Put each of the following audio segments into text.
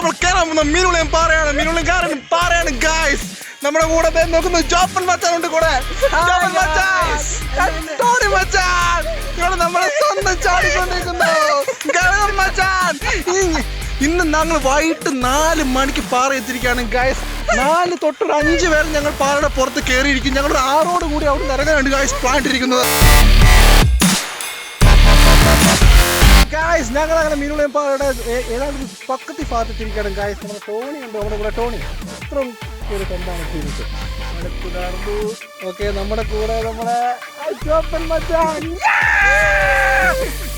നമ്മൾ കയറാൻ പോകുന്ന മീനുളയും പാറയാണ് ഗായ്സ്. നമ്മുടെ കൂടെ നോക്കുന്ന ജോപ്പൻ മച്ചാനുണ്ട് കൂടെ. ടോണി മച്ചാൻ നമ്മളെ സ്വന്തം ചാടിക്കൊണ്ടിരിക്കുന്നു. മച്ചാൻ ഇന്ന് ഞങ്ങൾ വൈകിട്ട് 4 മണിക്ക് പാറ എത്തിയിരിക്കുകയാണ് ഗായ്സ്. 4 തൊട്ട് 5 പേര് ഞങ്ങൾ പാറയുടെ പുറത്ത് കയറിയിരിക്കും. ഞങ്ങളുടെ 6 കൂടി അവിടെ നിന്ന് ഇറങ്ങാനുണ്ട് ഗായ്സ് പ്ലാൻ ഇട്ടിരിക്കുന്നത്. ഗായ്സ് ഞങ്ങൾ അങ്ങനെ മീനുളയും പാറയുടെ ഏതാണ്ട് പക്കത്തി ഭാഗത്തെത്തിരിക്കുകയാണ് ഗായ്സ്. നമ്മുടെ ടോണി ഉണ്ട്, നമ്മുടെ കൂടെ ടോണി അത്രയും ഒരു കൊണ്ടാണ് എത്തിയിരിക്കുന്നത്. ഓക്കെ, നമ്മുടെ കൂടെ നമ്മുടെ ജോപ്പൻ മച്ചാൻ.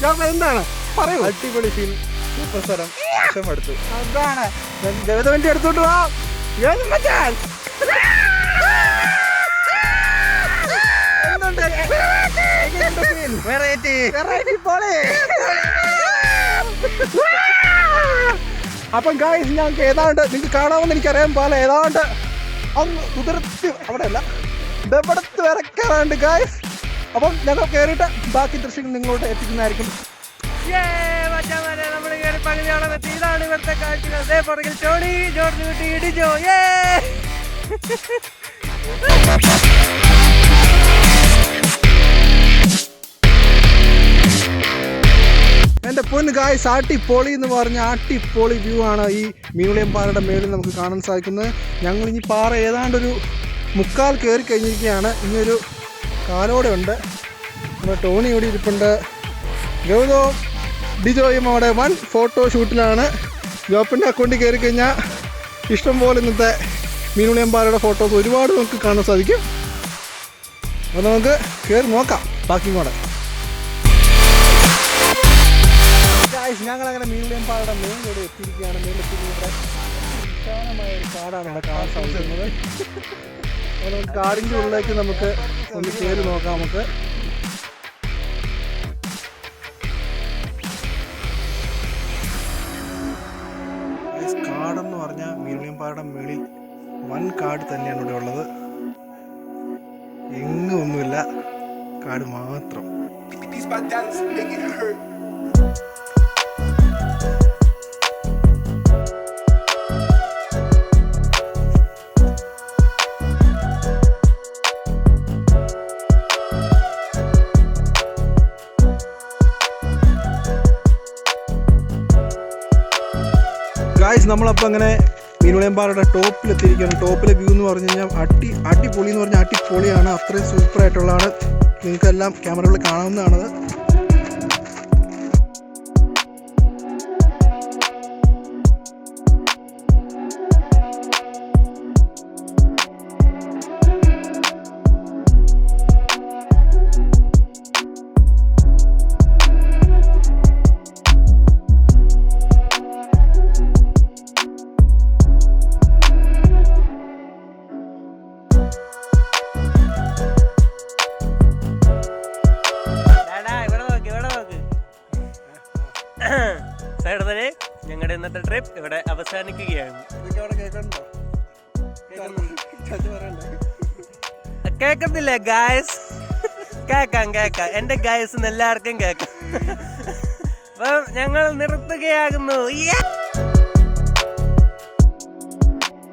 ജോപ്പൻ എന്താണ് പറയൂ? അടിപൊളി ഫീൽ, സൂപ്പർ സ്ഥലം, ഇഷ്ടമെടുത്തു. അതാണ് ദേവതവന്റെ അടുത്തോട്ട് വാ മച്ചാൻ. അപ്പം ഗായ്സ് ഞങ്ങൾക്ക് ഏതാണ്ട് നിങ്ങൾക്ക് കാണാമെന്ന് എനിക്കറിയാൻ പോലെ ഏതാണ്ട് അങ്ങ് കുതിർത്ത് അവിടെ അല്ല ഇവിടത്ത് വരെ കയറാണ്ട് ഗായ്സ്. അപ്പം ഞങ്ങൾ കയറിയിട്ട് ബാക്കി ദൃശ്യങ്ങൾ നിങ്ങളോട് എത്തിക്കുന്നതായിരിക്കും. ഇതാണ് ഇവിടുത്തെ കാഴ്ചകൾ. പുറകിൽ ടോണി, ജോർജ് കുട്ടി, ഇടിജോ. എൻ്റെ പൊന്ന് ഗായ്സ്, ആട്ടിപ്പൊളി എന്ന് പറഞ്ഞ ആട്ടിപ്പൊളി വ്യൂ ആണ് ഈ മീനുളയം പാറയുടെ മേളിൽ നമുക്ക് കാണാൻ സാധിക്കുന്നത്. ഞങ്ങൾ ഇനി പാറ ഏതാണ്ടൊരു 3/4 കയറി കഴിഞ്ഞിരിക്കുകയാണ്. ഇനിയൊരു കാലോടെ ഉണ്ട്. നമ്മുടെ ടോണി ഇവിടെ ഇരിപ്പുണ്ട്. ഗൗതവും ഡിജോയും അവിടെ 1 ഫോട്ടോ ഷൂട്ടിലാണ്. ജോപ്പൻ്റെ അക്കൗണ്ടിൽ കയറി കഴിഞ്ഞാൽ ഇഷ്ടംപോലെ ഇന്നത്തെ മീനുളയം പാറയുടെ ഫോട്ടോസ് ഒരുപാട് നമുക്ക് കാണാൻ സാധിക്കും. അപ്പോൾ നമുക്ക് കയറി നോക്കാം ബാക്കി കൂടെ. ഞങ്ങളങ്ങനെ മീനുളയം പാറയുടെ മേളിലൂടെ എത്തിയിരിക്കുകയാണ്. മേലെത്തിയിരിക്കുന്ന വിശാലമായ ഒരു കാടാണ് അവിടെ കാണാൻ സാധിക്കുന്നത്. അപ്പോൾ നമുക്ക് കാടിൻ്റെ ഉള്ളിലേക്ക് നമുക്ക് ഒന്ന് കയറി നോക്കാം. നമുക്ക് കാടെന്ന് പറഞ്ഞാൽ മീനുളയം പാറയുടെ മേളിൽ 1 കാട് തന്നെയാണ് ഇവിടെ ഉള്ളത്. എങ്ങും ഒന്നുമില്ല, കാട് മാത്രം. ഗായ്സ് നമ്മളപ്പോൾ അങ്ങനെ മീനുളയം പാറയുടെ ടോപ്പിലെത്തിയിരിക്കുകയാണ്. ടോപ്പിലെ വ്യൂ എന്ന് പറഞ്ഞു കഴിഞ്ഞാൽ അടിപൊളി എന്ന് പറഞ്ഞാൽ അടിപൊളിയാണ്. അത്രയും സൂപ്പറായിട്ടുള്ളതാണ്. നിങ്ങൾക്കെല്ലാം ക്യാമറകളിൽ കാണാവുന്നതാണത്. ഞങ്ങളുടെ ഇന്നത്തെ ട്രിപ്പ് ഇവിടെ അവസാനിക്കുകയാണ്. കേൾക്കുന്നില്ലേ ഗായ്സ്? കേക്കാം എന്റെ ഗായ്സ് എല്ലാവർക്കും കേക്കാം. അപ്പം ഞങ്ങൾ നിർത്തുകയാകുന്നു.